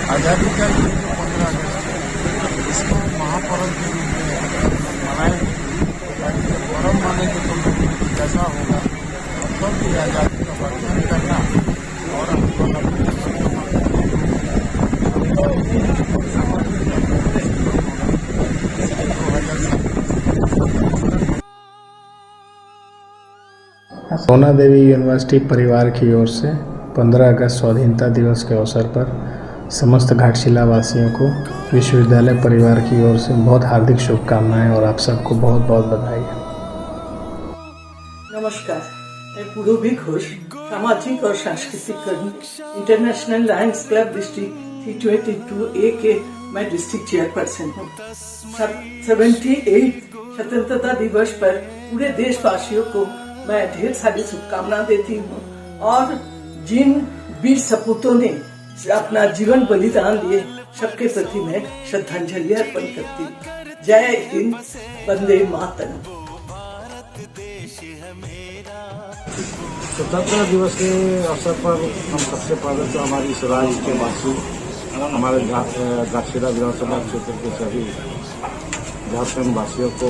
आज़ादी का ये जो 15 अगस्त है इसको महापर्व के रूप में मनाएंगे, ताकि जब पर्व मानेंगे तो लोगों को कैसा होगा, तब भी आज़ादी का वर्णन करना और हमको सोना देवी यूनिवर्सिटी परिवार की ओर से 15 अगस्त स्वाधीनता दिवस के अवसर पर समस्त घाटशिला वासियों को विश्वविद्यालय परिवार की ओर से बहुत हार्दिक शुभकामनाएं और आप सबको बहुत बहुत बधाई। नमस्कार, मैं पूर्वी घोष, सामाजिक और सांस्कृतिक कर्मी, international Lions club district 322A के मैं डिस्ट्रिक्ट चेयरपर्सन हूँ। 78 स्वतंत्रता दिवस पर पूरे देशवासियों को मैं ढेर सारी शुभकामना देती हूँ और जिन वीर सपूतों ने अपना जीवन बलिदान दिए सबके प्रति मैं श्रद्धांजलि अर्पण करती हूँ। जय हिंद, वंदे मातरम। स्वतंत्रता दिवस के अवसर पर हम सबसे पहले तो हमारी इस राज्य के वासी, हमारे घाटशिला विधानसभा क्षेत्र के सभी झारखंड वासियों को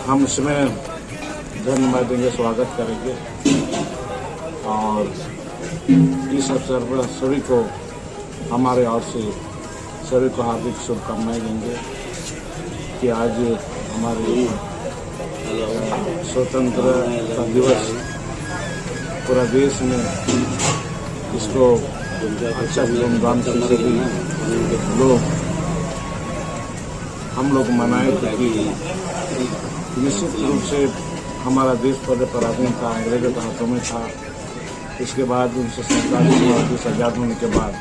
हम इसमें धन्यवाद देंगे, स्वागत करेंगे और इस अवसर पर सभी को हमारे ओर से सभी को हार्दिक शुभकामनाएं देंगे कि आज हमारे स्वतंत्रता दिवस पूरा देश में इसको अच्छा धूमधाम से सभी हम लोग मनाए, क्योंकि निश्चित रूप से हमारा देश पहले पराधीन था, अंग्रेजों के हाथों में था। इसके बाद 1947 आजाद होने के बाद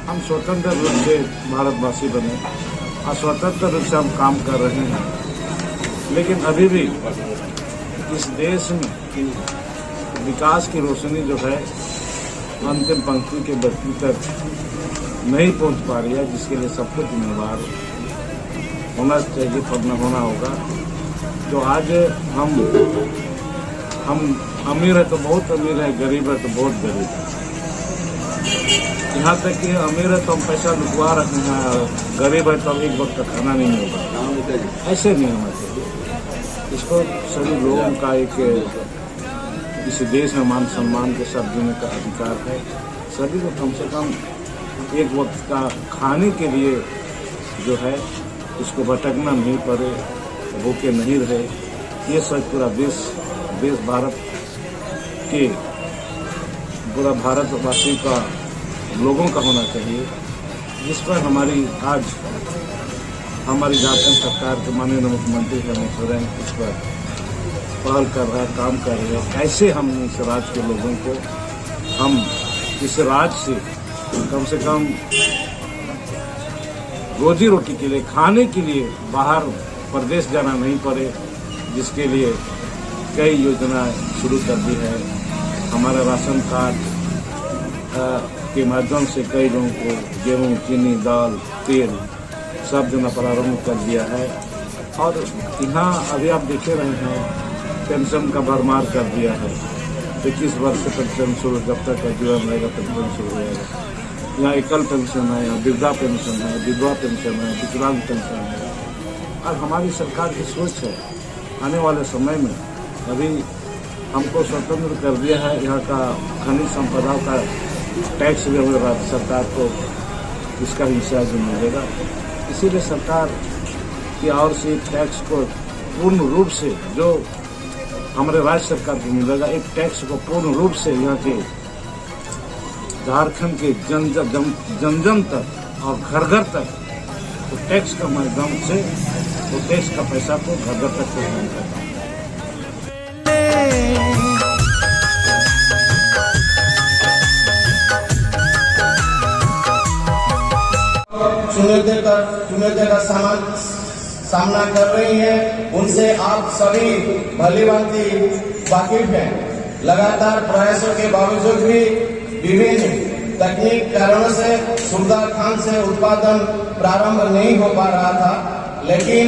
हम स्वतंत्र रूप से भारतवासी बने और स्वतंत्र रूप से हम काम कर रहे हैं। लेकिन अभी भी इस देश में विकास की रोशनी जो है अंतिम पंक्ति के व्यक्ति तक नहीं पहुंच पा रही है, जिसके लिए सबको जिम्मेवार होना चाहिए, पढ़ना होना होगा। जो आज हम अमीर है तो बहुत अमीर है, गरीब है तो बहुत गरीब है। यहाँ तक कि अमीर है तो हम पैसा लुटवा रहे हैं और गरीब है तो एक वक्त का खाना नहीं होगा। ऐसे नहीं होना चाहिए। इसको सभी लोगों का एक इस देश में मान सम्मान के साथ जीने का अधिकार है। सभी को कम से कम एक वक्त का खाने के लिए जो है इसको भटकना नहीं पड़े, भूखे नहीं रहे। ये सोच पूरा देश भारत के पूरा भारतवासी का लोगों का होना चाहिए, जिस पर हमारी आज हमारी झारखंड सरकार के माननीय मुख्यमंत्री हेमंत सोरेन इस पर पहल कर रहा है, काम कर रहे हैं। कैसे हम इस राज्य के लोगों को हम इस राज्य से कम रोजी रोटी के लिए, खाने के लिए बाहर प्रदेश जाना नहीं पड़े, जिसके लिए कई योजनाएं शुरू कर दी है। हमारा राशन कार्ड के माध्यम से कई लोगों को गेहूं, चीनी, दाल, तेल सब देना प्रारंभ कर दिया है। और यहाँ अभी आप देखे रहे हैं पेंशन का भरमार कर दिया है। 21 वर्ष से पेंशन शुरू, जब तक का जीवन रहेगा पेंशन शुरू हो जाएगा। यहाँ एकल पेंशन है, यहाँ वृद्धा पेंशन है, विधवा पेंशन है, विकलांग पेंशन है। और हमारी सरकार की सोच है आने वाले समय में, अभी हमको स्वतंत्र कर दिया है, यहाँ का खनिज संपदा का टैक्स भी हमारे राज्य सरकार को इसका हिस्सा जो मिलेगा। इसीलिए सरकार की ओर से टैक्स को पूर्ण रूप से जो हमारे राज्य सरकार को मिलेगा, एक टैक्स को पूर्ण रूप से यहाँ के झारखंड के जन जन तक और घर घर तक तो टैक्स का माध्यम से तो टैक्स का पैसा को घर घर तक पहुंचाना करता है। चुनौतियों का सामना कर रही है, उनसे आप सभी भलीभांति वाकिफ हैं। लगातार प्रयासों के बावजूद भी विभिन्न तकनीक कारणों से सुविधा खान से उत्पादन प्रारंभ नहीं हो पा रहा था, लेकिन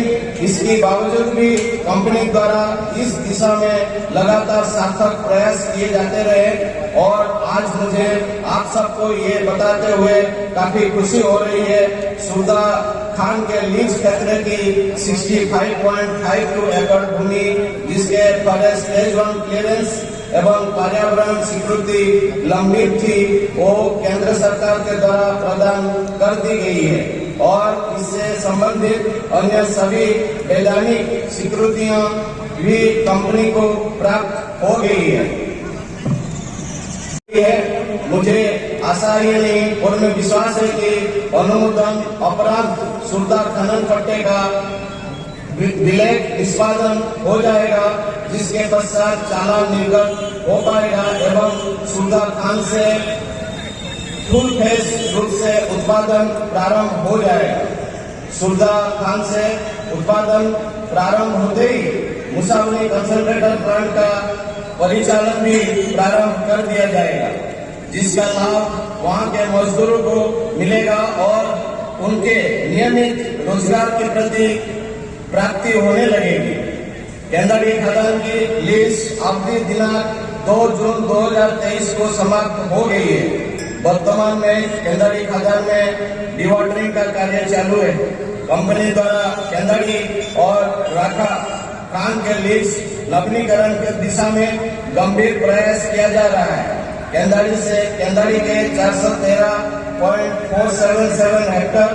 इसके बावजूद भी कंपनी द्वारा इस दिशा में लगातार सार्थक प्रयास किए जाते रहे और आज मुझे आप सबको ये बताते हुए काफी खुशी हो रही है। सूरदा खान के लीज क्षेत्र की 65.52 एकड़ भूमि, जिसके फॉरेस्ट स्टेज 1 क्लियरेंस एवं पर्यावरण स्वीकृति लंबित थी, वो केंद्र सरकार के द्वारा प्रदान कर दी गई है और इससे संबंधित अन्य सभी वैधानिक स्वीकृतियां भी कंपनी को प्राप्त हो गई है। मुझे आशा ही नहीं, पूर्ण विश्वास है कि अनुमोदन उपरांत सूरदा खनन पट्टे का विलय निष्पादन हो जाएगा, जिसके पश्चात चालान निर्गत हो पाएगा एवं सूरदा खान से फुल फेस रूप से उत्पादन प्रारंभ हो जाएगा। सूरदा खान से उत्पादन प्रारंभ होते ही मुसावनी कंसंट्रेटर प्लांट का परिचालन भी प्रारंभ कर दिया जाएगा, जिसका लाभ वहां के मजदूरों को मिलेगा और उनके नियमित रोजगार के प्रति प्राप्ति होने लगेगी। केंद्रीय खदान की लीज अवधि दिनांक 2 जून 2023 को समाप्त हो गई है। वर्तमान में केंद्रीय खदान में डिवाटरिंग का कार्य चालू है। कंपनी द्वारा केंद्रीय और राखा खान के लीज नवीनीकरण की दिशा में गंभीर प्रयास किया जा रहा है। केंद्रीय के 413.477 हेक्टर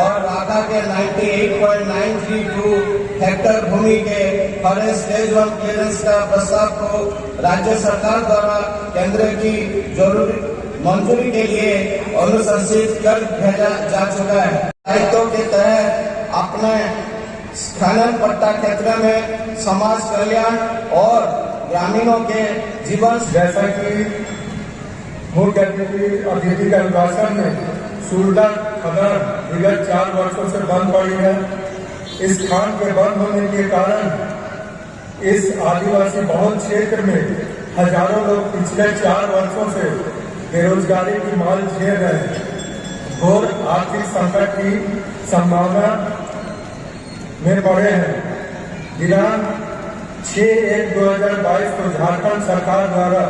और राखा के 98.932 हेक्टर भूमि के फॉरेस्ट स्टेज 1 क्लियरेंस का प्रस्ताव को राज्य सरकार द्वारा केंद्र की जरूरी मंजूरी के लिए अनुशंसित कर भेजा जा चुका है। दायित्व के तहत अपने खनन पट्टा क्षेत्र में समाज कल्याण और ग्रामीणों के जीवन, जैसा कि मुख्य अतिथि के अभिभाषण में सूरदा खदान विगत 4 वर्षों से बंद पड़ी है। इस खान के बंद होने के कारण इस आदिवासी बहुल क्षेत्र में हजारों लोग पिछले 4 वर्षों से बेरोजगारी की मार झेल रहे हैं। घोर आर्थिक संकट की संभावना में पड़े हैं। दिनांक 6/1/2022 को झारखंड सरकार द्वारा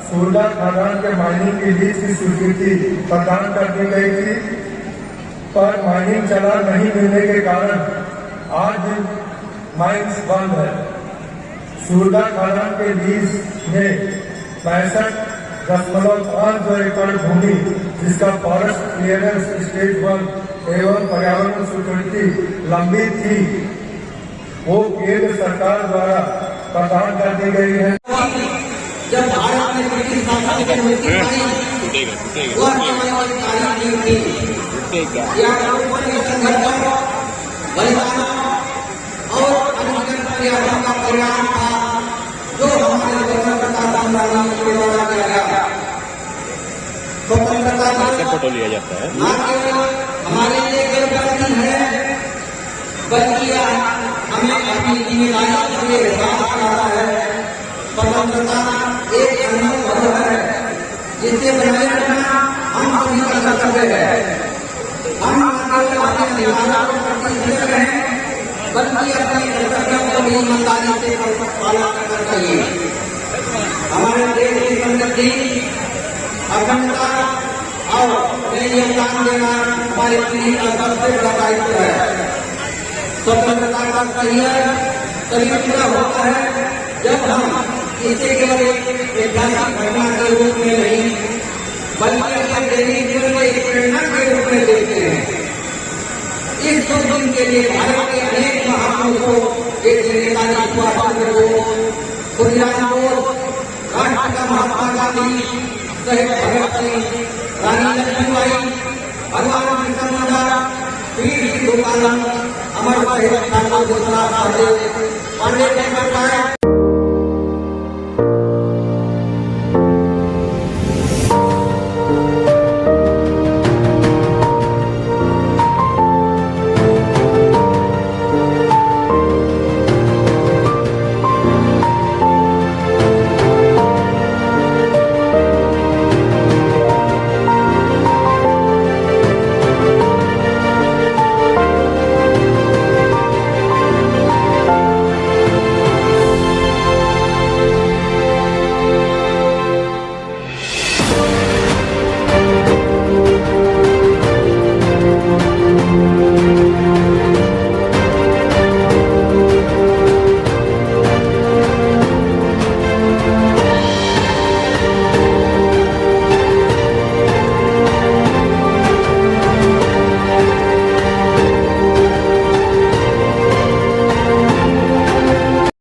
सूरदा खदान के माइनिंग की लीज की स्वीकृति प्रदान कर दी गई थी, पर माइनिंग चला नहीं मिलने के कारण आज माइंस बंद है। सूरदा खदान के लीज में 65.52 एकड़ भूमि, जिसका फॉरेस्ट क्लियरेंस स्टेज 1 एवं पर्यावरण स्वीकृति लंबित थी, वो केंद्र सरकार द्वारा प्रदान कर दी गई है। जब भारत में ब्रिटिश शासन की अनुमति पाई, वह हमारी तारीख नहीं थी। यह लोगों के संघर्ष, बलिदान और अनुष्ठान पर्यावरण का परिणाम था, जो हमारे स्वतंत्रता संग्राम के द्वारा किया गया। स्वतंत्रता फोटो लिया जाता है, न केवल हमारे लिए गर्व की है, बल्कि हमें अपनी जिम्मेदारी के एहसास कराता है। स्वतंत्रता एक अनुभव है, जिसे बनाए रखना हम सभी का कर्तव्य है। हम केवल अपने अधिकारों को प्रतिष्ठित रहें, बल्कि अपने कर्तव्यों को भी ईमानदारी से पालन करना चाहिए। हमारे देश की समृद्धि, अखंडता और योगदान देना हमारी पीढ़ी का सबसे बड़ा दायित्व है। स्वतंत्रता का तभी पूरा होता है जब हम इसे केवल एक ऐतिहासिक घटना के रूप में नहीं, बल्कि अपने दैनिक जीवन में एक प्रेरणा के रूप में देखते हैं। इस 2 दिन के लिए भारत के अनेक महापुरुषों, एक नेताजी सुभाष चंद्र बोस, खुदीराम बोस, राष्ट्र का महात्मा गांधी, शहीद भगत सिंह, रानी लक्ष्मीबाई, भगवान बिरसा मुंडा, वीर सिंधु कानू, अमर शहीद ठाकुर, पांडे